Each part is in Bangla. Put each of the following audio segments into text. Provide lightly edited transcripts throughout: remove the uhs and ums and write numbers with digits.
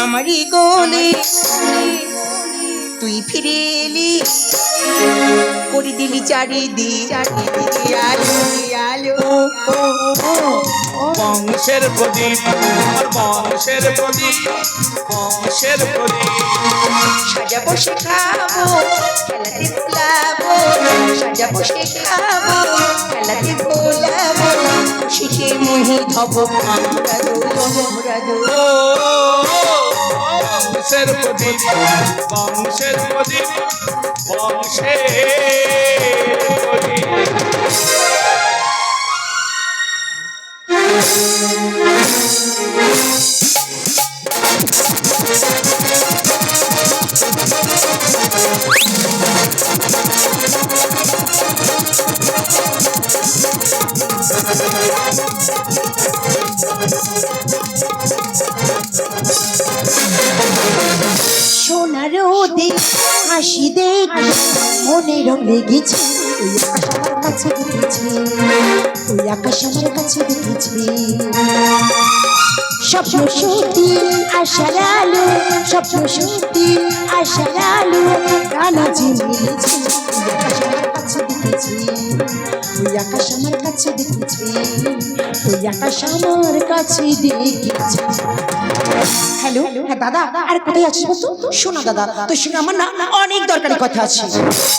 আমারই গোলে তুই ফিরে এলি করে দিলি চারিদিকে আলো আলো বংশের প্রদীপ আমার বংশের প্রদীপ বংশের প্রদীপ সাজাবো শেখাবো খেলাতে ভোলাবো সাজাবো শেখাবো খেলাতে ভোলাবো খুশিতে মোহিত হব আমরা বংশের প্রদীপ বংশের প্রদীপ বংশের প্রদীপ সোনার ওদে হাসি দেখ মনে রং লেগেছে ওই আকাশ আমার কাছে দেখেছি স্বপ্ন সত্যি আশার আলো স্বপ্ন সত্যি আশার আলো গানা যে মিলেছে ওই আকাশ আমার কাছে দেখেছি ওই আকাশ আমার কাছে দেখেছি হ্যালো হ্যাঁ দাদা আরে কোথায় আছিস বলতো শোনা দাদা তোর সঙ্গে আমার না অনেক দরকারি কথা আছে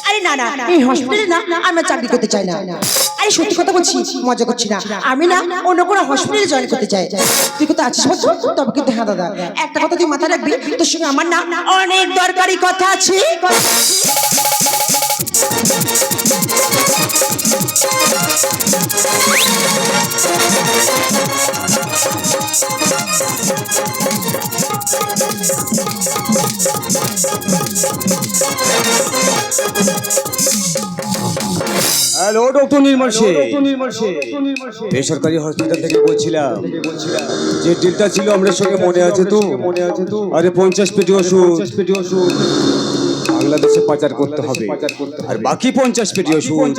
আরে না না এই হসপিটালে না আমরা চাকরি করতে চাই না আরে সত্যি কথা বলছি মজা করছি না আমি না অন্য কোনো হসপিটালে জয়েন করতে চাই তুই কোথায় আছিস বলতো তবে কিন্তু হ্যাঁ দাদা একটা কথা তুই মাথায় রাখবি তোর সঙ্গে আমার না অনেক দরকারি কথা আছে হ্যালো ডক্টর নির্মল শেখ বেসরকারি হসপিটাল থেকে বলছিলাম যে ডিলটা ছিল আমাদের সঙ্গে মনে আছে তো আরে 50 পেটি ওষুধ বাংলাদেশে পাচার করতে হবে আর বাকি 50 পেটি ওষুধ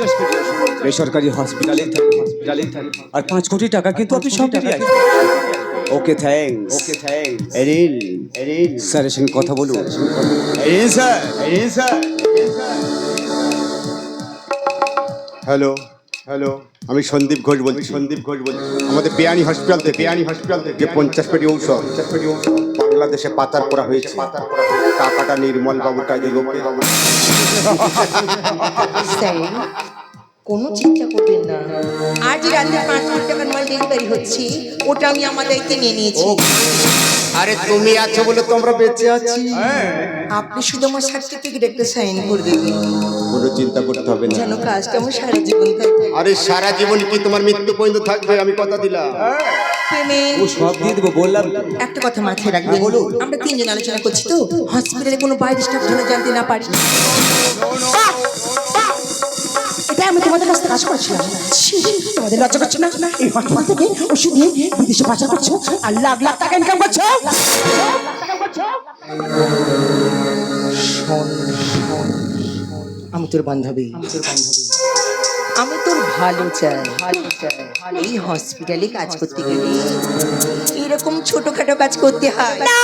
বেসরকারি হসপিটালে আর 5 কোটি টাকা কিন্তু আপনি সব দিয়ে আসবেন ওকে থ্যাঙ্কস এরিন স্যারের সঙ্গে কথা বলুন এরিন স্যার হ্যালো আমি সন্দীপ ঘোষ বলছি আমাদের বেআইনি হসপিটাল থেকে যে 50 পেটি ঔষধ বাংলাদেশে পাচার করা হয়েছে টাকাটা নির্মল বাবুর কাছে লোকে কোনো চিন্তা করবেন না আজ রাতে 5 কোটি টাকার মাল ডেলিভারি হচ্ছে ওটা আমি আমার দায়িত্বে নিয়ে নিয়েছি আরে তুমি আছো বলে তো আমরা বেঁচে আছি আপনি শুধু আমার সার্টিফিকেট একটা সাইন করে দেবেন কোনো চিন্তা করতে হবে না যেন কাজটা আমার সারা জীবন থাকবে আরে সারা জীবন কি তোমার মৃত্যু পর্যন্ত থাকবে আমি কথা দিলাম পেমেন্ট ও সব দিয়ে দেবো বললাম একটা কথা মাথায় রাখবেন আমরা তিনজন আলোচনা করছি তো হসপিটালে কোনো বাইরে স্টাফ যেন জানতে না পারি এটা আমি তোমাদের কাছে কাজ করছিলাম তোমাদের লজ্জা করছে না এই হসপিটাল থেকে ওষুধ নিয়ে বিদেশে পাচার করছো আর লাখ লাখ টাকা ইনকাম করছো আমি তোর বান্ধবী আমি তোর ভালো চাই এই হসপিটালে কাজ করতে গেলে এরকম ছোটখাটো কাজ করতে হয় না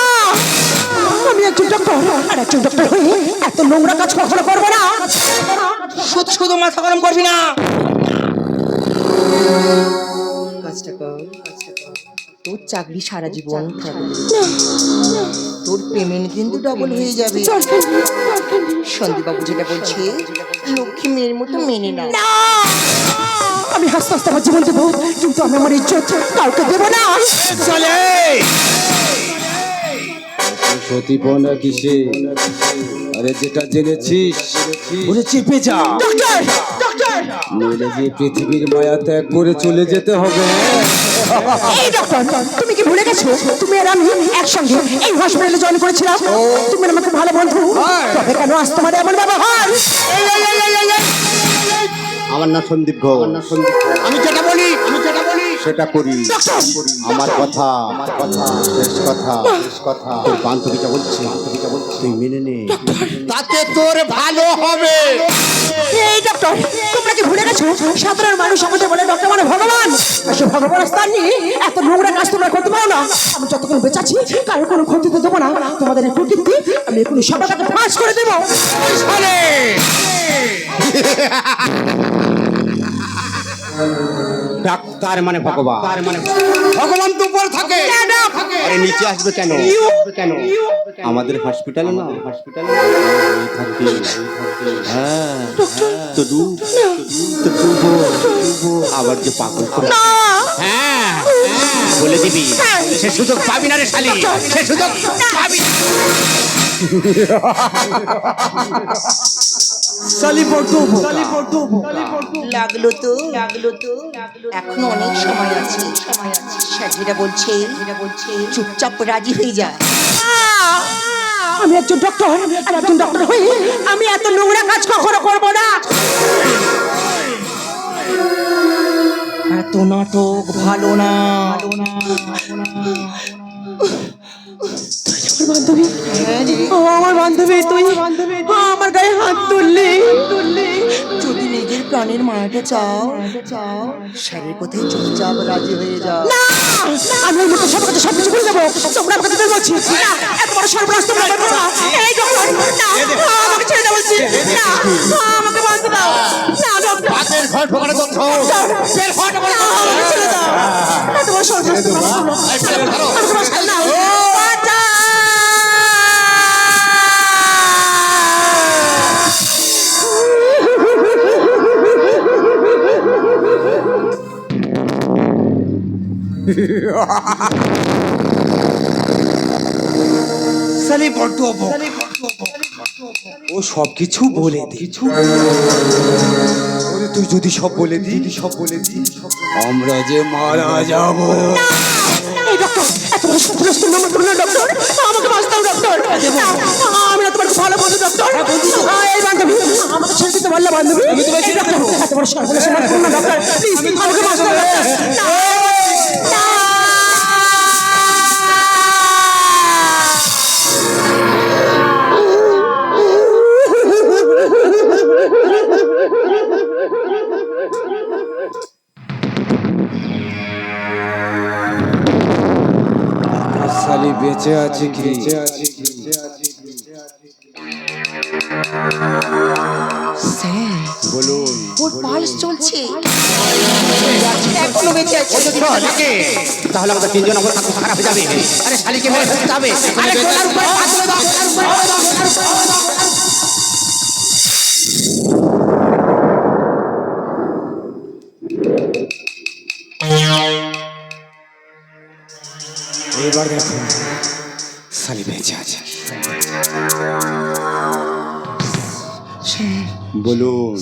আমি একজন ডক্টর আর একজন ডক্টর হয়ে এত নোংরা কাজ কখনো করবো না শুধু মাথা গরম করবি না কাজটা কর তোর চাকরি সারা জীবন থাকবে তোর পেমেন্ট কিন্তু ডবল হয়ে যাবে সন্দীপবাবু যেটা বলছে লক্ষ্মী মেয়ের মতো মেনে না আমি হাসতে হাসতে আমার জীবন দেবো কিন্তু আমি আমার ইজ্জত কাউকে দেবো না চলে সতীপনা কিসে আরে যেটা জেনেছিস বলে চেপে যা নইলে যে পৃথিবীর মায়া ত্যাগ করে চলে যেতে হবে এই ডক্টর তুমি কি ভুলে গেছো তুমি আর আমি একসঙ্গে এই হসপিটালে জয়েন করেছিলাম তুমি আমাকে ভালো বন্ধু তবে কেন আজ তোমার এমন ব্যবহার আমার নাম সন্দীপ ঘোষ আমি যেটা বলি সেটা করি। আমার কথা শেষ কথা তোর বান্ধবী যা বলছে তুই মেনে নে, তাতে তোর ভালো হবে। এই ডক্টর, তোমরা কি ভুলে গেছো সাধারণ মানুষ আমাদের বলে ডক্টর মানে ভগবান? আর সে ভগবানের স্থান নিয়ে এত নোংরা কাজ তোমরা করতে পারো না। আমি যতক্ষণ বেঁচে আছি কারো কোনো ক্ষতি তো দেবো না। তোমাদের এই প্রকৃতি আমি এখনই সবাইকে ফাঁস করে দেবো। ডাক্তার মানে ভগবান, ভগবান তো উপর থাকে, আরে নিচে আসবে কেন? আমাদের হসপিটালে না, হ্যাঁ তো আবার যে পাগল করে, হ্যাঁ বলে দিবি সে সুযোগ পাবি না রে শালি, সে সুযোগ পাবি। লাগলো তো এখনো অনেক সময় আছে। স্যার যেটা বলছে চুপচাপ রাজি হয়ে যা। আমি একজন ডক্টর, আর একজন ডক্টর হয়ে আমি এত নোংরা কাজ কখনো করবো না। এত নাটক ভালো না। বান্ধবী, আমার বান্ধবী, তুই আমার গায়ে হাত তুললি। যদি নিজের প্রাণের মায়াটা চাও, স্যারের কোথায় চুপচাপ রাজি হয়ে যাও। আমি ওই মতো সব কথা সবকিছু বলে দেবো। তোমরা আমাকে দিতে বলছি না, এত বড় সর্বনাশ তোমরা করো না। এই ডক্টর, না আমাকে ছেড়ে দাও বলছি, না আমাকে বাঁধতে দাও, না ডক্টর হাতের ঘর ঢোকানো তো আমাকে ছেড়ে দাও। এত বড় সর্বনাশ তোমরা করো না। আমাকে বাঁচাও না। ও সব কিছু বলে দি, তুই যদি সব বলে দি আমরা যে মারা যাব। এই ডক্টর, এত বড় সর্বনাশ তোমরা আমার করো না ডক্টর। আমাকে বাঁচাও ডক্টর। আমি না তোমার ভালো বন্ধু ডক্টর। এই বান্ধবী, আমাকে ছেড়ে দিতে পারলে বান্ধবী? এত বড় সর্বনাশ তোমরা করো না ডক্টর। প্লিজ আমাকে বাঁচাও ডক্টর। না সালি বেঁচে আছে কি? বলুন। ওর পালস চলছে, এখনো বেঁচে আছে। তাহলে আমাদের তিনজন অবস্থা খুব খারাপ হয়ে যাবে। আরে শালিকে মেরে ফেলতে হবে। আরে গলার উপরে হাত তুলে দাও, গলার উপরে হাত তুলে দাও। এবার দেখো সালি বেঁচে আছে। বলুন।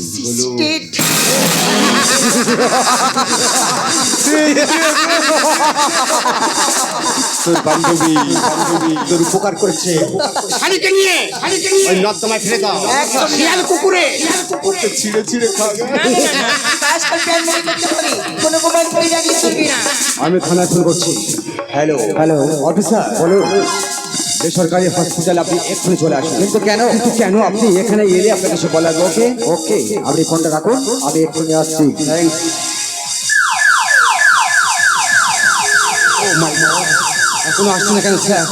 তোর বান্ধবী তোর উপকার করেছে। শালিকে নিয়ে ওই নর্দমায় ফেলে দাও। শিয়াল কুকুরে ছিঁড়ে খাও। আমি থানায় ফোন করছি। হ্যালো অফিসার, বলুন। বেসরকারি হসপিটালে আপনি এক্ষুনি চলে আসুন। কিন্তু কেন আপনি এখানে এলে আপনাকে কিছু বলার। ওকে আপনি ফোনটা রাখুন, আমি এক্ষুনি আসছি। এখনো আসছে না কেন স্যার?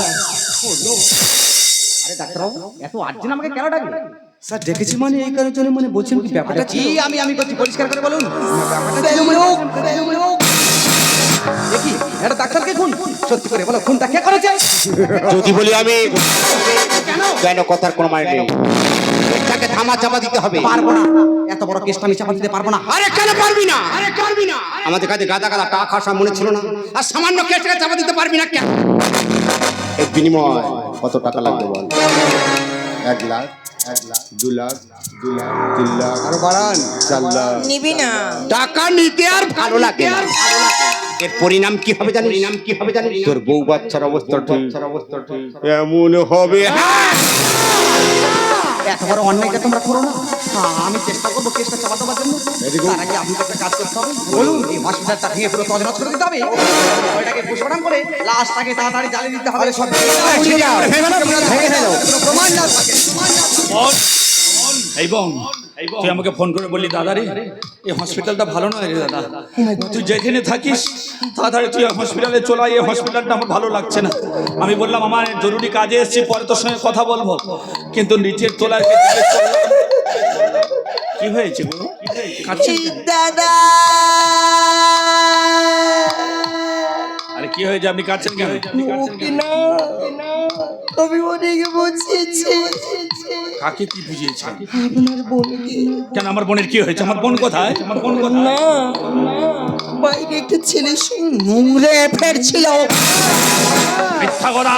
আরে ডাক্তারবাবু, এত আর্জেন্ট আমাকে কেন ডাকলেন? স্যার ডেকেছি মানে এই কারণের জন্য, মানে বলছেন কি ব্যাপারটা কি আমি করছি, পরিষ্কার করে বলুন। দেখি এটা ডাক্তারকে খুন, সত্যি করে বলো খুনটা কে করেছে? যদি বলি আমি কেন কথার কোনো মানে নেই। তাকে থামা চাপা দিতে হবে। পারবো না, এত বড় কেসটা আমি চাপা দিতে পারবো না। আরে কেন পারবি না? আমাদের কাছে গাদা টাকা খাওয়া মনে ছিল না? আর সামান্য কেসটাকে চাপা দিতে পারবি না কেন? এর বিনিময় কত টাকা লাগবে বল? 1 লাখ, 2 লাখ, 3 লাখ, আরো বাড়ান। 4 লাখ। নিবি না? টাকা নিতে আর ভালো লাগে না। এর পরিণাম কি হবে জানিস? তোর বউ বাচ্চার অবস্থা ঠিক এমন হবে। এত বড় অন্যায়টা তোমরা করো না। আমি চেষ্টা করবো কেসটা চাপা দেওয়ার জন্য। তার আগে আপনাকে একটা কাজ করতে হবে। বলুন, এই হসপিটালটা ভেঙে পুরো তছনছ করে দিতে হবে। ওইটাকে পোস্টমর্টম করে লাশটাকে তাড়াতাড়ি জ্বালিয়ে দিতে হবে। সব ভেঙে ফেলো, কোনো প্রমাণ না থাকে। বোন, এই বোন, তুই আমাকে ফোন করে বললি দাদা রে এই হসপিটালটা ভালো নয় রে দাদা, তুই যেখানে থাকিস তাড়াতাড়ি তুই হসপিটালে চলে আয়, এই হসপিটালটা আমার ভালো লাগছে না। আমি বললাম আমার জরুরি কাজে এসেছি, পরে তোর সঙ্গে কথা বলবো, কিন্তু নিচের তোলায় কি হয়েছে গো? কাঁদছিস কেন? দাদা আরে কি হয়েছে, আপনি কাঁদছেন কেন? না আমি অনেক বুঝিয়েছি কাকে কি বুঝিয়েছেন? আপনার বোনকে। কেন আমার বোনের কি হয়েছে? আমার বোন কোথায়? আমার বোন কোথায়? না বাইরে একটা ছেলের সঙ্গে নোংরা অ্যাফেয়ার ছিল। মিথ্যা কথা,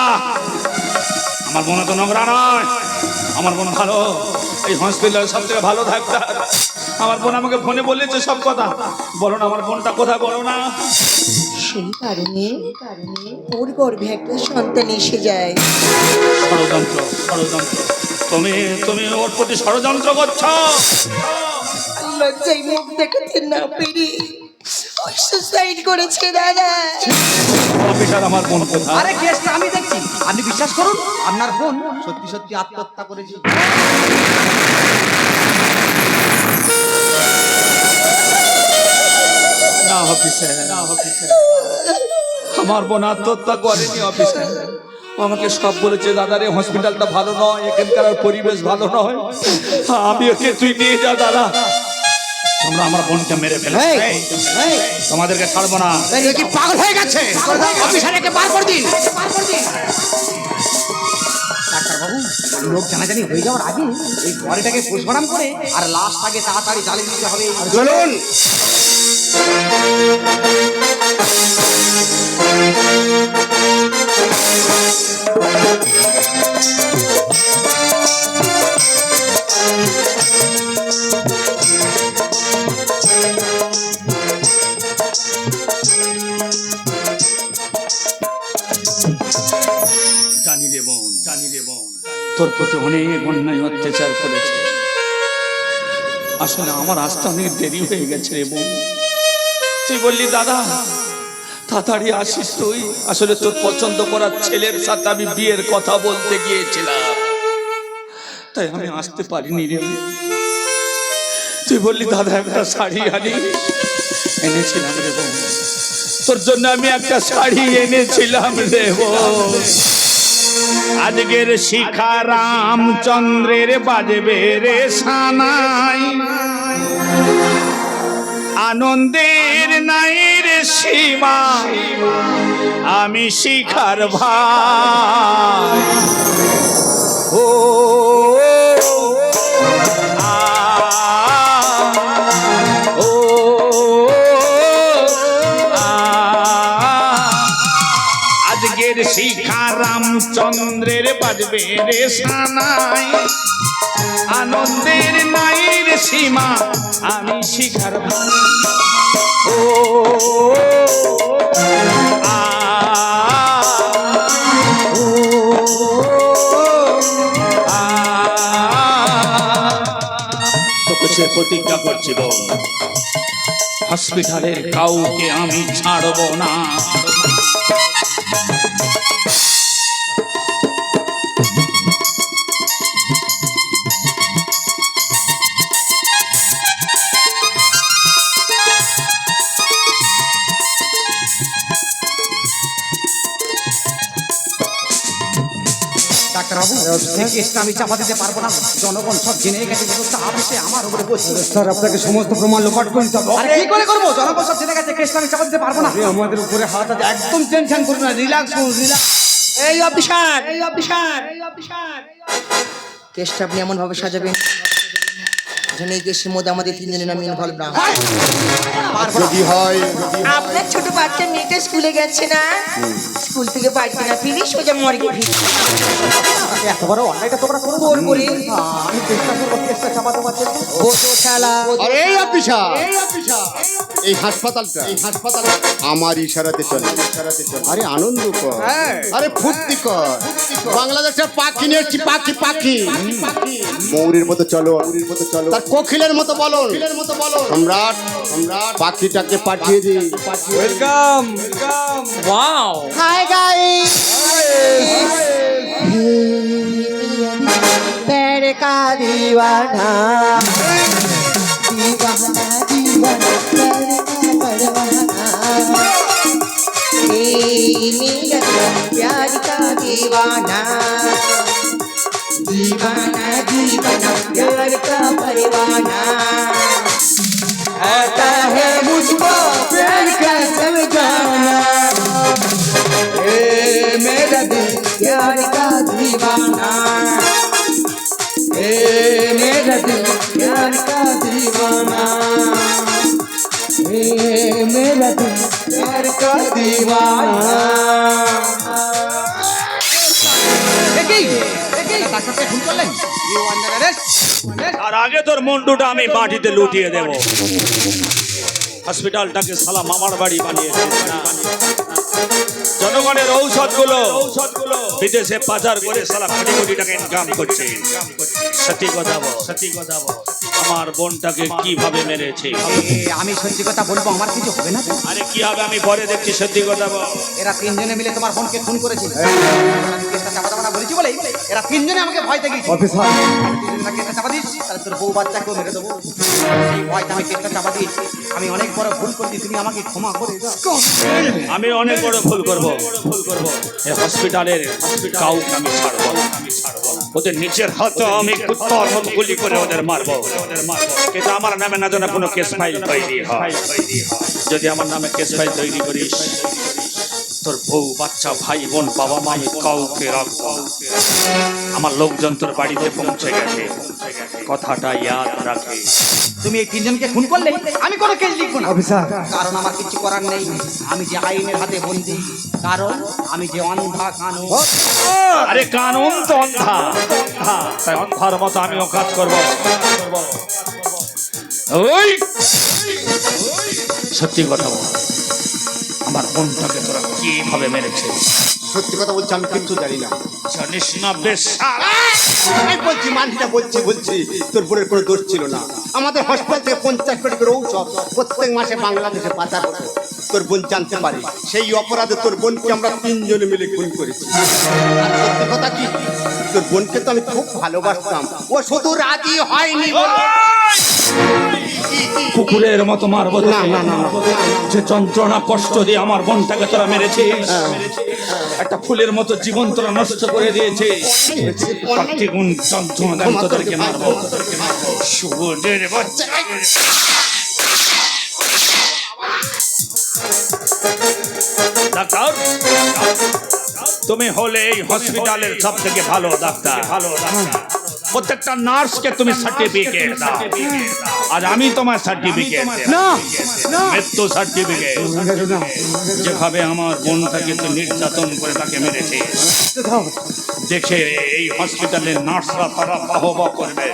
আমার বোন তো নোংরা নয়, আমার বোন ভালো, এই হসপিটালের সব থেকে ভালো ডাক্তার। আমার বোন আমাকে ফোনে বলেছে সব কথা। বলো না আমার বোনটা কোথায়, বলো না। সেই কারণে ওর গর্ভে একটা সন্তান এসে যায়। ষড়যন্ত্র, ষড়যন্ত্র, তুমি তুমি ওর প্রতি ষড়যন্ত্র করছো। লজ্জায় মুখ দেখাতে না পেরে সুসাইড করেছে দাদা। অফিসার আমার বোন কোথায়? আরে কেসটা আমি দেখছি, আপনি বিশ্বাস করুন আপনার বোন সত্যি সত্যি আত্মহত্যা করেছে। না অফিসার, না অফিসার, আমার বোন আত্মহত্যা করেনি অফিসার। ও আমাকে সব বলেছে দাদা রে হসপিটালটা ভালো নয়, এখানকার আর পরিবেশ ভালো নয়, আমি ওকে তুই নিয়ে যা দাদা। তোমরা আমার বোনকে মেরে ফেলে তোমাদেরকে ছাড়বো না। কি পাগল হয়ে গেছে? অফিসারকে বার করে দিন। ডাক্তারবাবু, লোক জানাজানি হয়ে যাওয়ার আগে এই বডিটাকে পোস্টমর্টম করে আর লাশটাকে তাড়াতাড়ি জ্বালিয়ে দিতে হবে। চলুন। জানি রে বোন, জানি রে বোন, তোর প্রতি অনেক অন্যায় অত্যাচার করেছে। আসলে আমার আসতে অনেক দেরি হয়ে গেছে রে বোন। তুই বললি দাদা তাড়াতাড়ি আসিস তুই, আসলে তোর পছন্দ করার ছেলের সাথে আমি বিয়ের কথা বলতে গিয়েছিলাম, তাই আমি আসতে পারিনি রে। তুই বললি দাদা একটা শাড়ি আনি, এনেছিলাম রে বোন, তোর জন্য আমি একটা শাড়ি এনেছিলাম রে বোন। আজকের শিখা রামচন্দ্রের বাজবে রে সানাই, আনন্দের নাই রে সীমা, আমি শিখার ভাই। ও আ, ও আ, আজকের শিখা রামচন্দ্রের বাজবে রে সানাই, আনন্দের নাই রে সীমা, আমি শিখার ভাই। ও আ, ও আ, তোকে সে প্রতিজ্ঞা করছি বোন, হসপিটালের কাউকে আমি ছাড়বো না। ডাক্তারবাবু, এই কেসটা আমি চাপা দিতে পারবো না। জনগণ সব জেনে গেছে, চাপ এসে আমার উপরে বসছে। স্যার আপনাকে সমস্ত প্রমাণ লোপাট করতে হবে। আরে কি করে করবো? জনগণ সব জেনে গেছে, কেসটা আমি চাপা দিতে পারবো না। আমাদের উপরে হাত আছে, একদম টেনশন করুন না, রিল্যাক্স করুন, রিল্যাক্স। এই অফিসার, কেসটা আপনি এমন ভাবে সাজাবেন যেন এই কেসের মধ্যে আমাদের তিনজনের নাম ইনভলভ না হয়। যদি হয় আপনার ছোট বাচ্চা মেয়েটা স্কুলে গেছে না, স্কুল থেকে বাড়িতে না ফিরে সোজা মর্গে ফিরে এত বড় অন্যায়টা তোমরা করে বলবো রে আমি চেষ্টা করবো চেষ্টা চাপা তোমার জন্য বসো শালা আরে এই অফিসার এই হাসপাতালটা আমার ইশারাতে চলে আরে আনন্দ কর আরে ফুর্তি কর বাংলাদেশের পাখি নিয়ে এসছি, পাখি ময়ূরের মতো চলো তার কোকিলের মতো বলো সম্রাট পাখিটাকে পাঠিয়ে দি। ওয়েলকাম ওয়াও হাই গাইস प्यार का दीवाना दीवाना दीवाना प्यार का परवाना मेरा प्यार का दीवाना दीवाना दीवाना प्यार का परवाना आता है मुझको प्यार का समझाना मेरा दिल प्यार का दीवाना मेरा दिल प्यार का दीवाना मेरा दिल प्यार का दीवाना আর আগে তোর মুন্ডুটা আমি মাটিতে লুটিয়ে দেব। হসপিটালটাকে সালা মামার বাড়ি বানিয়েছিস না। জনগণের ঔষধগুলো বিদেশে পাচার করে সালা কোটি কোটি টাকা ইনকাম করছে। সত্যি কথা বল আমার বোনটাকে কিভাবে মেরেছে? আমি সত্যি কথা বলবো আমার কিছু হবে না তো? আরে কি হবে আমি পরে দেখছি, সত্যি কথা বল। এরা তিনজনে মিলে তোমার বোনকে খুন করেছে। আমি কেসটা চাপা দেবো না বলেছি বলে এরা তিনজনে আমাকে ভয় দেখিয়েছে। অফিসার তিনজনে কেসটা চাপা দিস তাহলে তোর বউ বাচ্চাকেও মেরে দেবো। এই ভয়টা আমি কেসটা চাপা দিয়েছি। আমি অনেক বড় ভুল করেছি, তুমি আমাকে ক্ষমা করে দাও। আমি অনেক বড় ভুল করব। এই হসপিটালের কাউকে আমি ছাড়বো না। ওদের নিচের হাতে আমি কুত্তার মতো গুলি করে ওদের মারবো। কিন্তু আমার নামে না যেন কোনো কেস ফাইল তৈরি হয়। যদি আমার নামে কেস ফাইল তৈরি করিস তোর বউ বাচ্চা ভাই বোন বাবা মা আমি কাউকে রাখবো না। আমার লোকজন তোর বাড়িতে পৌঁছে গেছে, কথাটা ইয়াদ রাখে। তুমি এই তিনজনকে খুন করলে আমি কোনো কেস লিখবো না। অফিসার কারণ আমার কিছু করার নেই। আমি যে আইনের হাতে বন্দি, কারণ আমি যে অন্ধা কানু। আরে কানুন তো অন্ধা, তাই অন্ধার মতো আমিও কাজ করব। ওই সত্যি কথা বল, আমার বোনটাকে তোরা কিভাবে মেরেছে? সত্যি কথা বলছি, আমি কিন্তু জানি না। জানিস না? বেশ আমি বলছি মানটা বলছি তোর বোনের কোনো দোষ ছিল না। আমাদের হসপিটাল থেকে 50 কোটি করে ঔষধ প্রত্যেক মাসে বাংলাদেশে পাচার হতো। তোর বোন জানতে পারে, সেই অপরাধে তোর বোনকে আমরা তিনজনে মিলে খুন করেছি। আর সত্যি কথা কি, তোর বোনকে তো আমি খুব ভালোবাসতাম, ও শুধু রাজি হয়নি। কুকুরের মতো মারবো না, যে যন্ত্রণা কষ্ট দিয়ে আমার বোনটাকে তোরা মেরেছিস। একটা ফুলের মতো জীবন তোরা নষ্ট করে দিয়েছে। প্রত্যেকগুণ যন্ত্রণা দেন তোদেরকে মারবো। শুভদের বাচ্চা ডাক্তার, তুমি হলে এই হসপিটালের সব থেকে ভালো ডাক্তার। প্রত্যেকটা নার্সকে তুমি সার্টিফিকেট দাও। আর আমি তোমার সার্টিফিকেট মৃত্যু সার্টিফিকেট। যেভাবে আমার বোনটাকে তুই নির্যাতন করে তাকে মেরেছে দেখে এই হসপিটালের নার্সরা তারা বাহবা করবে।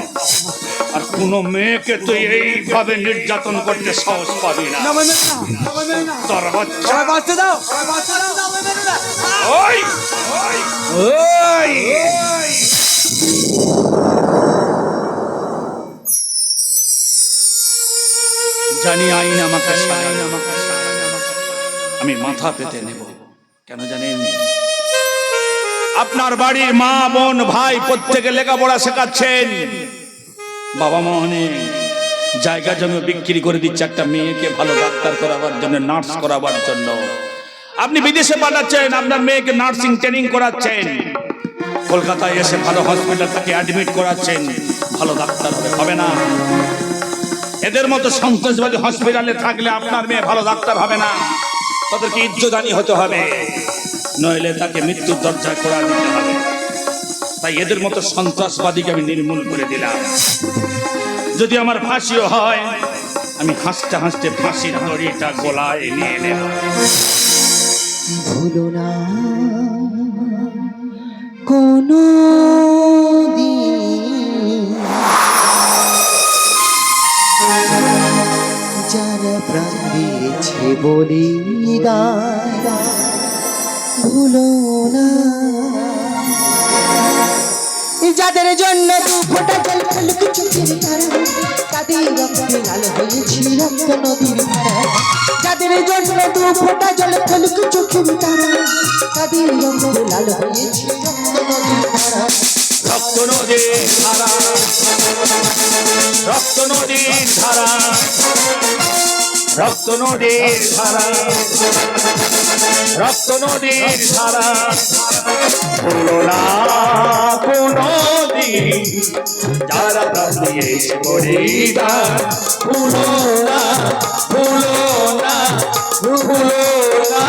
আর কোনো মেয়েকে তুই এইভাবে নির্যাতন করতে সাহস পাবি না। তোর বাচ্চা দাও। ওই ওই জানি আইন আমাকে আমি মাথা পেতে নেব। কেন জানেন? আপনার বাড়ির মা বোন ভাই প্রত্যেকে লেখাপড়া শেখাচ্ছেন, বাবা মা অনেক জায়গা জমি বিক্রি করে দিচ্ছে একটা মেয়েকে ভালো ডাক্তার করাবার জন্য, নার্স করাবার জন্য। আপনি বিদেশে পাঠাচ্ছেন, আপনার মেয়েকে নার্সিং ট্রেনিং করাচ্ছেন, কলকাতায় এসে ভালো হসপিটাল থেকে অ্যাডমিট করাচ্ছেন, ভালো ডাক্তার হবে না। এদের মতো সন্ত্রাসবাদী হসপিটালে থাকলে আপনার মেয়ে ভালো ডাক্তার হবে না। তাদেরকে ইজ্জতদানি হতে হবে, নইলে তাকে মৃত্যুর দরজায় করা দিতে হবে। তাই এদের মতো সন্ত্রাসবাদীকে আমি নির্মূল করে দিলাম। যদি আমার ফাঁসিও হয়, আমি হাসতে হাসতে ফাঁসির দড়িটা গলায় নিয়ে নেব। ভুলো না কোনো দিন যারা প্রাণ দিয়েছে বলিদান ভুলো না যাদের জন্য দু ফোঁটা জল ফলক চোখের ধারা তাদের রক্তে লাল হয়েছি রক্ত নদীর ধারা যাদের জন্য দু ফোঁটা জল ফলক চোখের ধারা তাদের রক্তে লাল হয়েছি রক্ত নদীর ধারা রক্ত নদীর ধারা, রক্ত নদীর ধারা, রক্ত নদীর ধারা, রক্ত নদীর ধারা, ভুলো না কোনো দিন যারা প্রাণ দিয়েছে বলিদান ভুলো না, ভুলো না, ভুলো না।